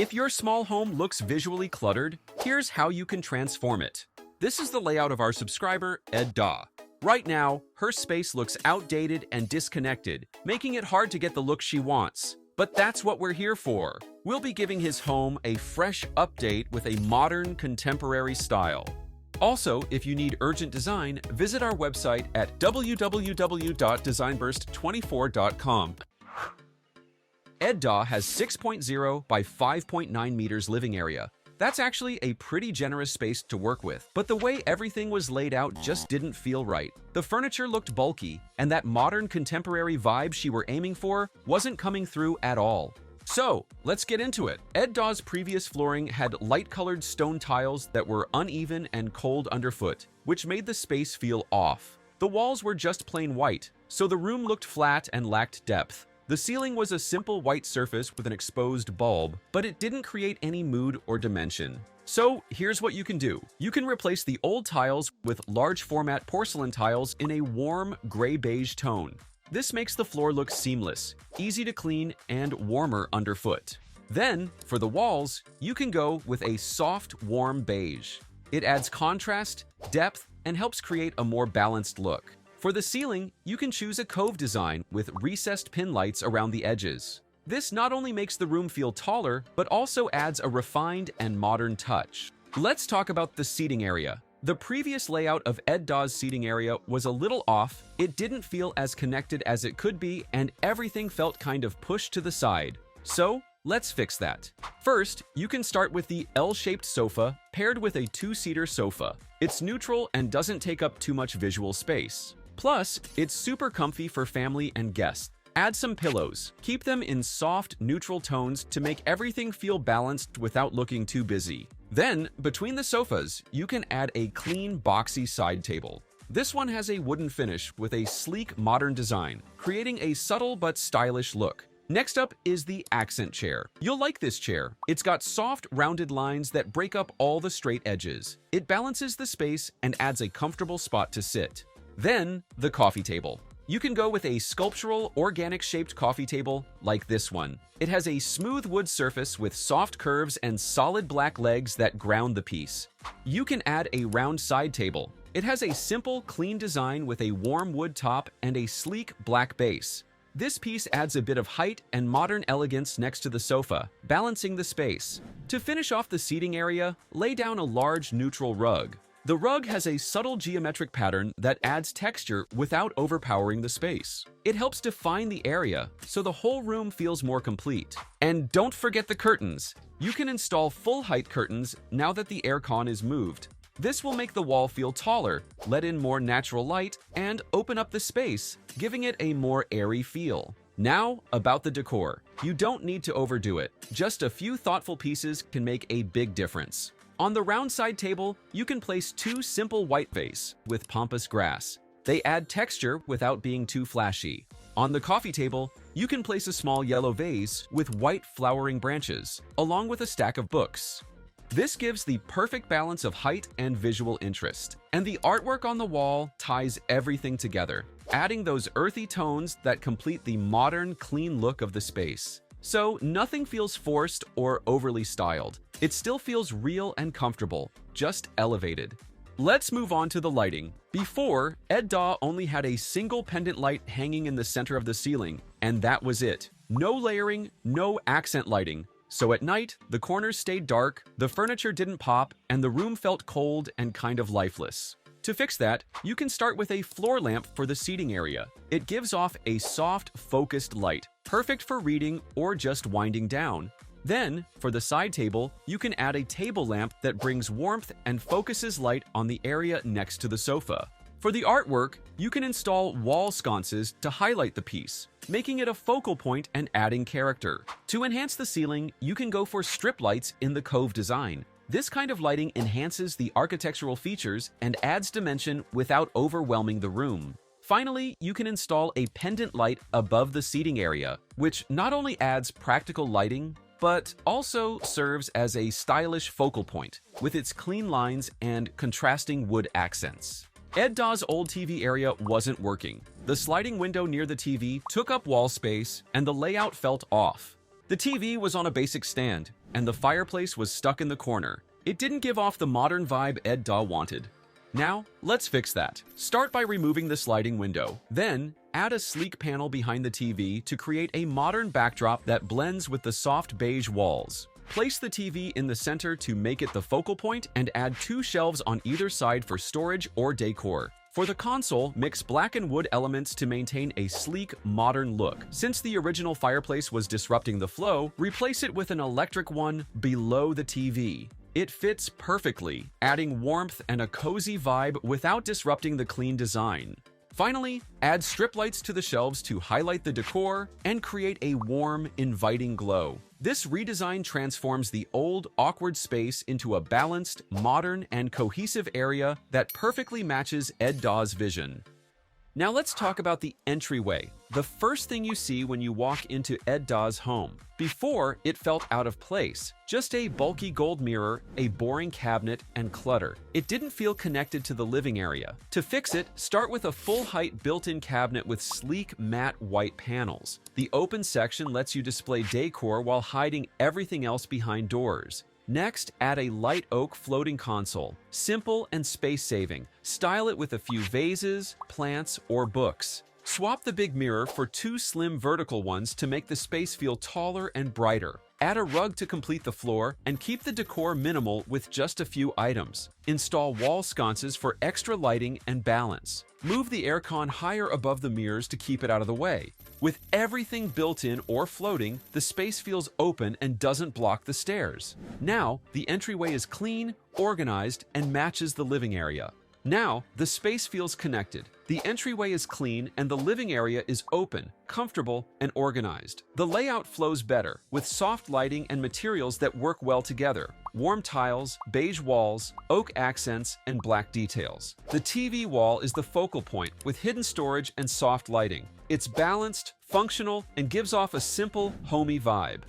If your small home looks visually cluttered, here's how you can transform it. This is the layout of our subscriber, Ed Daw. Right now, her space looks outdated and disconnected, making it hard to get the look she wants. But that's what we're here for. We'll be giving his home a fresh update with a modern, contemporary style. Also, if you need urgent design, visit our website at www.designburst24.com. Ed Daw has 6.0 by 5.9 meters living area. That's actually a pretty generous space to work with, but the way everything was laid out just didn't feel right. The furniture looked bulky, and that modern contemporary vibe she were aiming for wasn't coming through at all. So, let's get into it. Ed Daw's previous flooring had light-colored stone tiles that were uneven and cold underfoot, which made the space feel off. The walls were just plain white, so the room looked flat and lacked depth. The ceiling was a simple white surface with an exposed bulb, but it didn't create any mood or dimension. So here's what you can do. You can replace the old tiles with large format porcelain tiles in a warm gray-beige tone. This makes the floor look seamless, easy to clean, and warmer underfoot. Then, for the walls, you can go with a soft, warm beige. It adds contrast, depth, and helps create a more balanced look. For the ceiling, you can choose a cove design with recessed pin lights around the edges. This not only makes the room feel taller, but also adds a refined and modern touch. Let's talk about the seating area. The previous layout of Ed Daw's seating area was a little off, it didn't feel as connected as it could be, and everything felt kind of pushed to the side. So, let's fix that. First, you can start with the L-shaped sofa paired with a two-seater sofa. It's neutral and doesn't take up too much visual space. Plus, it's super comfy for family and guests. Add some pillows. Keep them in soft, neutral tones to make everything feel balanced without looking too busy. Then, between the sofas, you can add a clean, boxy side table. This one has a wooden finish with a sleek, modern design, creating a subtle but stylish look. Next up is the accent chair. You'll like this chair. It's got soft, rounded lines that break up all the straight edges. It balances the space and adds a comfortable spot to sit. Then, the coffee table. You can go with a sculptural, organic-shaped coffee table like this one. It has a smooth wood surface with soft curves and solid black legs that ground the piece. You can add a round side table. It has a simple, clean design with a warm wood top and a sleek black base. This piece adds a bit of height and modern elegance next to the sofa, balancing the space. To finish off the seating area, lay down a large neutral rug. The rug has a subtle geometric pattern that adds texture without overpowering the space. It helps define the area, so the whole room feels more complete. And don't forget the curtains. You can install full-height curtains now that the aircon is moved. This will make the wall feel taller, let in more natural light, and open up the space, giving it a more airy feel. Now, about the decor. You don't need to overdo it. Just a few thoughtful pieces can make a big difference. On the round side table, you can place two simple white vases with pampas grass. They add texture without being too flashy. On the coffee table, you can place a small yellow vase with white flowering branches, along with a stack of books. This gives the perfect balance of height and visual interest. And the artwork on the wall ties everything together, adding those earthy tones that complete the modern, clean look of the space. So nothing feels forced or overly styled. It still feels real and comfortable, just elevated. Let's move on to the lighting. Before, Ed Daw only had a single pendant light hanging in the center of the ceiling, and that was it. No layering, no accent lighting. So at night, the corners stayed dark, the furniture didn't pop, and the room felt cold and kind of lifeless. To fix that, you can start with a floor lamp for the seating area. It gives off a soft, focused light, perfect for reading or just winding down. Then, for the side table, you can add a table lamp that brings warmth and focuses light on the area next to the sofa. For the artwork, you can install wall sconces to highlight the piece, making it a focal point and adding character. To enhance the ceiling, you can go for strip lights in the cove design. This kind of lighting enhances the architectural features and adds dimension without overwhelming the room. Finally, you can install a pendant light above the seating area, which not only adds practical lighting, but also serves as a stylish focal point with its clean lines and contrasting wood accents. Ed Daw's old TV area wasn't working. The sliding window near the TV took up wall space and the layout felt off. The TV was on a basic stand, and the fireplace was stuck in the corner. It didn't give off the modern vibe Ed Daw wanted. Now, let's fix that. Start by removing the sliding window. Then, add a sleek panel behind the TV to create a modern backdrop that blends with the soft beige walls. Place the TV in the center to make it the focal point and add 2 shelves on either side for storage or decor. For the console, mix black and wood elements to maintain a sleek, modern look. Since the original fireplace was disrupting the flow, replace it with an electric one below the TV. It fits perfectly, adding warmth and a cozy vibe without disrupting the clean design. Finally, add strip lights to the shelves to highlight the decor and create a warm, inviting glow. This redesign transforms the old, awkward space into a balanced, modern, and cohesive area that perfectly matches Ed Daw's vision. Now let's talk about the entryway, the first thing you see when you walk into Ed Daw's home. Before, it felt out of place, just a bulky gold mirror, a boring cabinet, and clutter. It didn't feel connected to the living area. To fix it, start with a full-height built-in cabinet with sleek matte white panels. The open section lets you display decor while hiding everything else behind doors. Next, add a light oak floating console. Simple and space-saving. Style it with a few vases, plants, or books. Swap the big mirror for 2 slim vertical ones to make the space feel taller and brighter. Add a rug to complete the floor and keep the decor minimal with just a few items. Install wall sconces for extra lighting and balance. Move the aircon higher above the mirrors to keep it out of the way. With everything built in or floating, the space feels open and doesn't block the stairs. Now, the entryway is clean, organized, and matches the living area. Now, the space feels connected. The entryway is clean and the living area is open, comfortable, and organized. The layout flows better, with soft lighting and materials that work well together. Warm tiles, beige walls, oak accents, and black details. The TV wall is the focal point, with hidden storage and soft lighting. It's balanced, functional, and gives off a simple, homey vibe.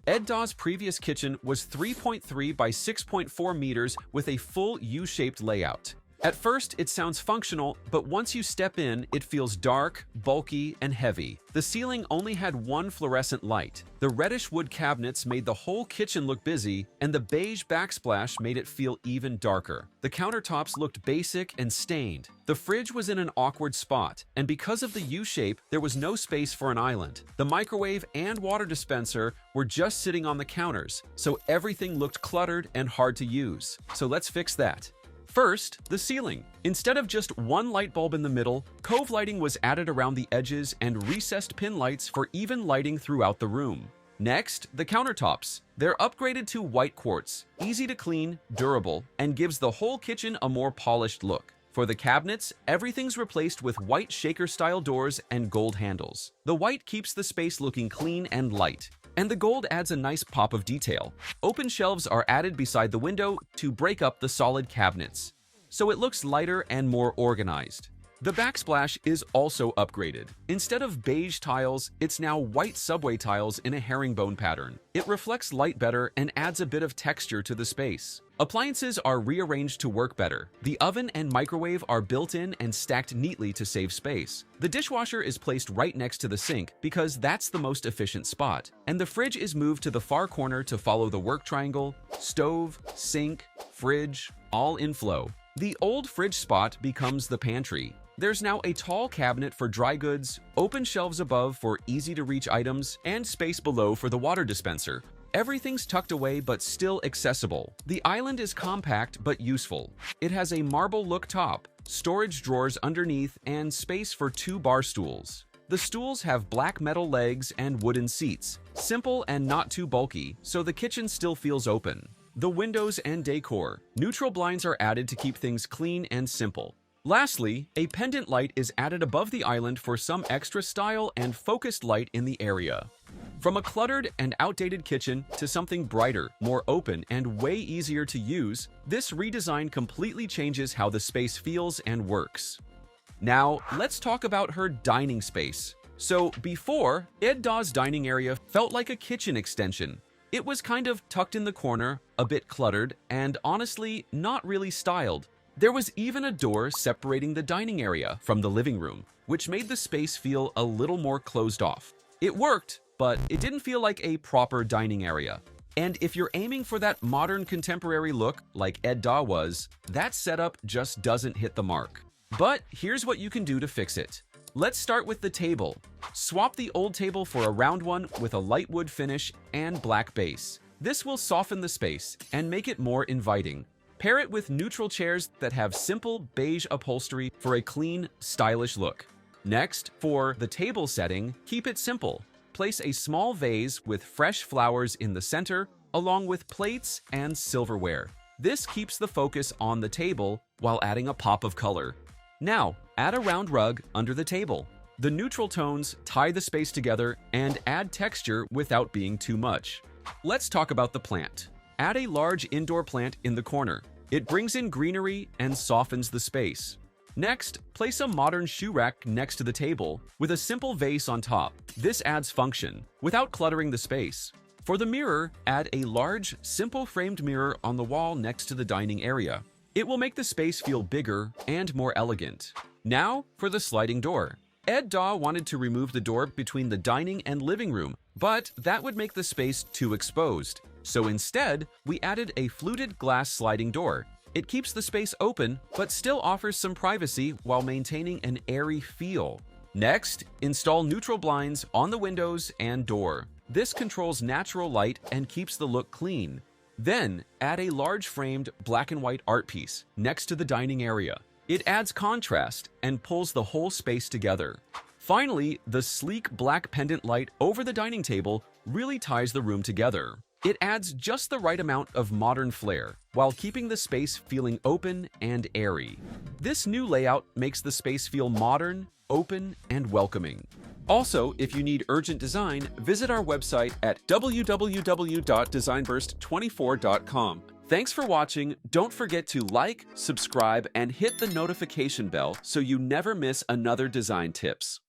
Ed Daw's previous kitchen was 3.3 by 6.4 meters with a full U-shaped layout. At first, it sounds functional, but once you step in, it feels dark, bulky, and heavy. The ceiling only had 1 fluorescent light. The reddish wood cabinets made the whole kitchen look busy, and the beige backsplash made it feel even darker. The countertops looked basic and stained. The fridge was in an awkward spot, and because of the U-shape, there was no space for an island. The microwave and water dispenser were just sitting on the counters, so everything looked cluttered and hard to use. So let's fix that. First, the ceiling. Instead of just 1 light bulb in the middle, cove lighting was added around the edges and recessed pin lights for even lighting throughout the room. Next, the countertops. They're upgraded to white quartz, easy to clean, durable, and gives the whole kitchen a more polished look. For the cabinets, everything's replaced with white shaker-style doors and gold handles. The white keeps the space looking clean and light, and the gold adds a nice pop of detail. Open shelves are added beside the window to break up the solid cabinets, so it looks lighter and more organized. The backsplash is also upgraded. Instead of beige tiles, it's now white subway tiles in a herringbone pattern. It reflects light better and adds a bit of texture to the space. Appliances are rearranged to work better. The oven and microwave are built in and stacked neatly to save space. The dishwasher is placed right next to the sink because that's the most efficient spot. And the fridge is moved to the far corner to follow the work triangle, stove, sink, fridge, all in flow. The old fridge spot becomes the pantry. There's now a tall cabinet for dry goods, open shelves above for easy-to-reach items, and space below for the water dispenser. Everything's tucked away but still accessible. The island is compact but useful. It has a marble-look top, storage drawers underneath, and space for 2 bar stools. The stools have black metal legs and wooden seats. Simple and not too bulky, so the kitchen still feels open. The windows and decor. Neutral blinds are added to keep things clean and simple. Lastly, a pendant light is added above the island for some extra style and focused light in the area. From a cluttered and outdated kitchen to something brighter, more open, and way easier to use, this redesign completely changes how the space feels and works. Now, let's talk about her dining space. So, before, Ed Daw's dining area felt like a kitchen extension. It was kind of tucked in the corner, a bit cluttered, and honestly, not really styled. There was even a door separating the dining area from the living room, which made the space feel a little more closed off. It worked, but it didn't feel like a proper dining area. And if you're aiming for that modern contemporary look like Ed Daw was, that setup just doesn't hit the mark. But here's what you can do to fix it. Let's start with the table. Swap the old table for a round one with a light wood finish and black base. This will soften the space and make it more inviting. Pair it with neutral chairs that have simple beige upholstery for a clean, stylish look. Next, for the table setting, keep it simple. Place a small vase with fresh flowers in the center, along with plates and silverware. This keeps the focus on the table while adding a pop of color. Now, add a round rug under the table. The neutral tones tie the space together and add texture without being too much. Let's talk about the plant. Add a large indoor plant in the corner. It brings in greenery and softens the space. Next, place a modern shoe rack next to the table with a simple vase on top. This adds function without cluttering the space. For the mirror, add a large, simple framed mirror on the wall next to the dining area. It will make the space feel bigger and more elegant. Now, for the sliding door. Ed Daw wanted to remove the door between the dining and living room, but that would make the space too exposed. So instead, we added a fluted glass sliding door. It keeps the space open, but still offers some privacy while maintaining an airy feel. Next, install neutral blinds on the windows and door. This controls natural light and keeps the look clean. Then, add a large framed black and white art piece next to the dining area. It adds contrast and pulls the whole space together. Finally, the sleek black pendant light over the dining table really ties the room together. It adds just the right amount of modern flair, while keeping the space feeling open and airy. This new layout makes the space feel modern, open, and welcoming. Also, if you need urgent design, visit our website at www.designburst24.com. Thanks for watching. Don't forget to like, subscribe, and hit the notification bell so you never miss another design tips.